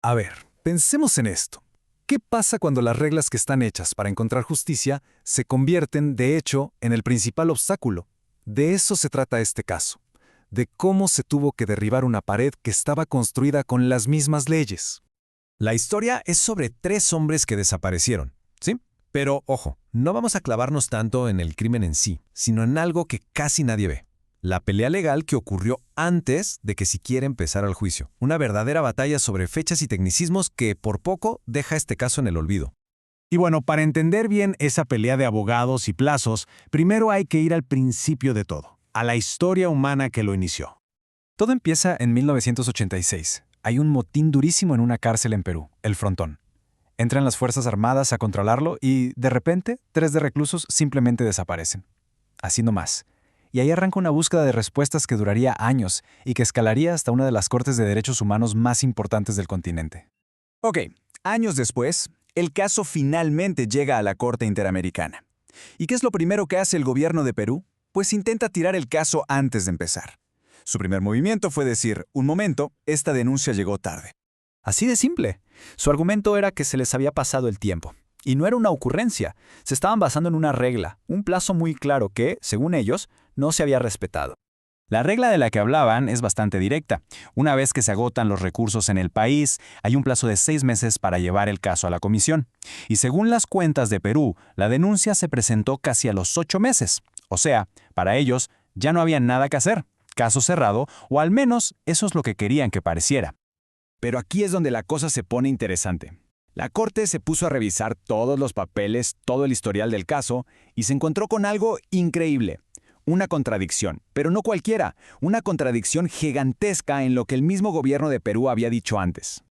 A ver, pensemos en esto. ¿Qué pasa cuando las reglas que están hechas para encontrar justicia se convierten, de hecho, en el principal obstáculo? De eso se trata este caso, de cómo se tuvo que derribar una pared que estaba construida con las mismas leyes. La historia es sobre 3 hombres que desaparecieron, ¿sí? Pero, ojo, no vamos a clavarnos tanto en el crimen en sí, sino en algo que casi nadie ve. La pelea legal que ocurrió antes de que siquiera empezara el juicio. Una verdadera batalla sobre fechas y tecnicismos que, por poco, deja este caso en el olvido. Y bueno, para entender bien esa pelea de abogados y plazos, primero hay que ir al principio de todo, a la historia humana que lo inició. Todo empieza en 1986. Hay un motín durísimo en una cárcel en Perú, el Frontón. Entran las Fuerzas Armadas a controlarlo y, de repente, 3 de reclusos simplemente desaparecen. Así nomás. Y ahí arranca una búsqueda de respuestas que duraría años y que escalaría hasta una de las cortes de derechos humanos más importantes del continente. Ok, años después, el caso finalmente llega a la Corte Interamericana. ¿Y qué es lo primero que hace el gobierno de Perú? Pues intenta tirar el caso antes de empezar. Su primer movimiento fue decir, un momento, esta denuncia llegó tarde. Así de simple. Su argumento era que se les había pasado el tiempo. Y no era una ocurrencia. Se estaban basando en una regla, un plazo muy claro que, según ellos, no se había respetado. La regla de la que hablaban es bastante directa. Una vez que se agotan los recursos en el país, hay un plazo de 6 meses para llevar el caso a la comisión. Y según las cuentas de Perú, la denuncia se presentó casi a los 8 meses. O sea, para ellos ya no había nada que hacer. Caso cerrado, o al menos eso es lo que querían que pareciera. Pero aquí es donde la cosa se pone interesante. La Corte se puso a revisar todos los papeles, todo el historial del caso, y se encontró con algo increíble. Una contradicción, pero no cualquiera, una contradicción gigantesca en lo que el mismo gobierno de Perú había dicho antes.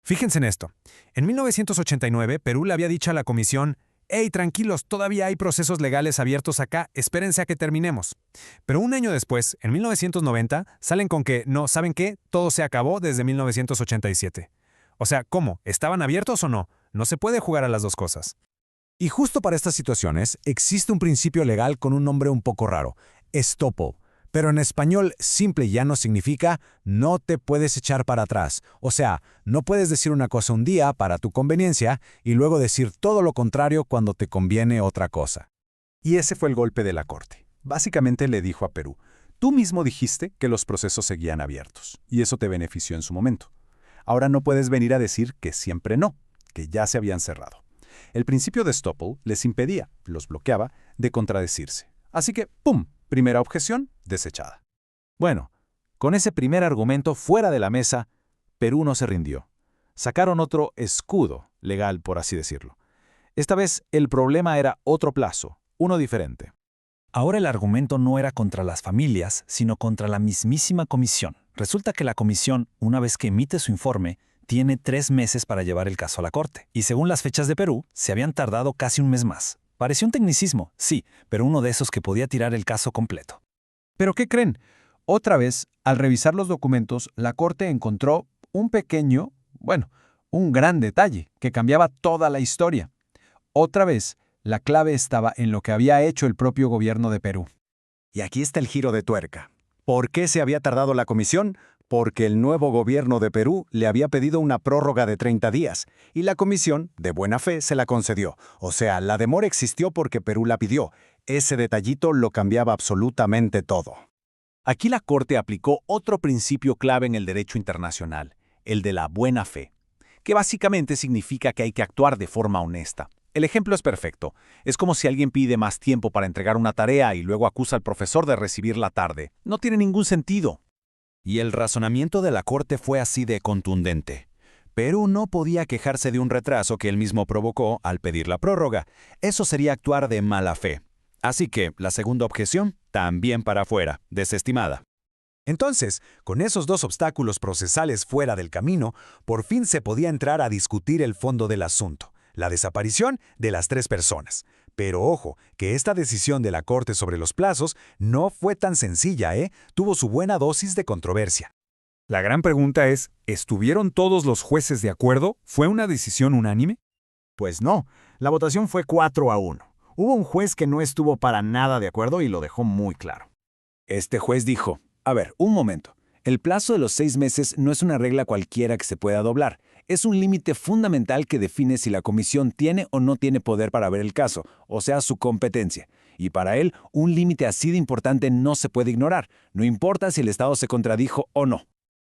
Fíjense en esto. En 1989, Perú le había dicho a la comisión: «Hey, tranquilos, todavía hay procesos legales abiertos acá, espérense a que terminemos». Pero un año después, en 1990, salen con que, no, ¿saben qué? Todo se acabó desde 1987. O sea, ¿cómo? ¿Estaban abiertos o no? No se puede jugar a las dos cosas. Y justo para estas situaciones existe un principio legal con un nombre un poco raro, estoppel, pero en español simple y llano significa no te puedes echar para atrás. O sea, no puedes decir una cosa un día para tu conveniencia y luego decir todo lo contrario cuando te conviene otra cosa. Y ese fue el golpe de la Corte. Básicamente le dijo a Perú, tú mismo dijiste que los procesos seguían abiertos, y eso te benefició en su momento. Ahora no puedes venir a decir que siempre no, que ya se habían cerrado. El principio de estoppel les impedía, los bloqueaba, de contradecirse. Así que, ¡pum!, primera objeción, desechada. Bueno, con ese primer argumento fuera de la mesa, Perú no se rindió. Sacaron otro escudo legal, por así decirlo. Esta vez el problema era otro plazo, uno diferente. Ahora el argumento no era contra las familias, sino contra la mismísima comisión. Resulta que la comisión, una vez que emite su informe, tiene 3 meses para llevar el caso a la corte. Y según las fechas de Perú, se habían tardado casi un mes más. Pareció un tecnicismo, sí, pero uno de esos que podía tirar el caso completo. ¿Pero qué creen? Otra vez, al revisar los documentos, la Corte encontró un pequeño, un gran detalle que cambiaba toda la historia. Otra vez, la clave estaba en lo que había hecho el propio gobierno de Perú. Y aquí está el giro de tuerca. ¿Por qué se había tardado la comisión? Porque el nuevo gobierno de Perú le había pedido una prórroga de 30 días, y la comisión, de buena fe, se la concedió. O sea, la demora existió porque Perú la pidió. Ese detallito lo cambiaba absolutamente todo. Aquí la Corte aplicó otro principio clave en el derecho internacional, el de la buena fe, que básicamente significa que hay que actuar de forma honesta. El ejemplo es perfecto. Es como si alguien pide más tiempo para entregar una tarea y luego acusa al profesor de recibirla tarde. No tiene ningún sentido. Y el razonamiento de la Corte fue así de contundente. Perú no podía quejarse de un retraso que él mismo provocó al pedir la prórroga. Eso sería actuar de mala fe. Así que la segunda objeción, también para afuera, desestimada. Entonces, con esos 2 obstáculos procesales fuera del camino, por fin se podía entrar a discutir el fondo del asunto, la desaparición de las 3 personas. Pero ojo, que esta decisión de la Corte sobre los plazos no fue tan sencilla, Tuvo su buena dosis de controversia. La gran pregunta es, ¿estuvieron todos los jueces de acuerdo? ¿Fue una decisión unánime? Pues no, la votación fue 4-1. Hubo un juez que no estuvo para nada de acuerdo y lo dejó muy claro. Este juez dijo, a ver, un momento. El plazo de los 6 meses no es una regla cualquiera que se pueda doblar. Es un límite fundamental que define si la comisión tiene o no tiene poder para ver el caso, o sea, su competencia. Y para él, un límite así de importante no se puede ignorar, no importa si el Estado se contradijo o no.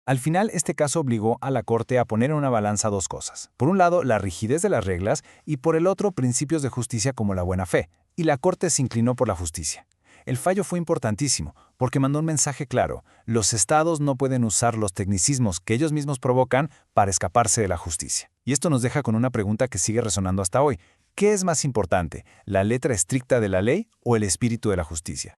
Al final, este caso obligó a la Corte a poner en una balanza dos cosas. Por un lado, la rigidez de las reglas y por el otro, principios de justicia como la buena fe. Y la Corte se inclinó por la justicia. El fallo fue importantísimo porque mandó un mensaje claro. Los estados no pueden usar los tecnicismos que ellos mismos provocan para escaparse de la justicia. Y esto nos deja con una pregunta que sigue resonando hasta hoy. ¿Qué es más importante, la letra estricta de la ley o el espíritu de la justicia?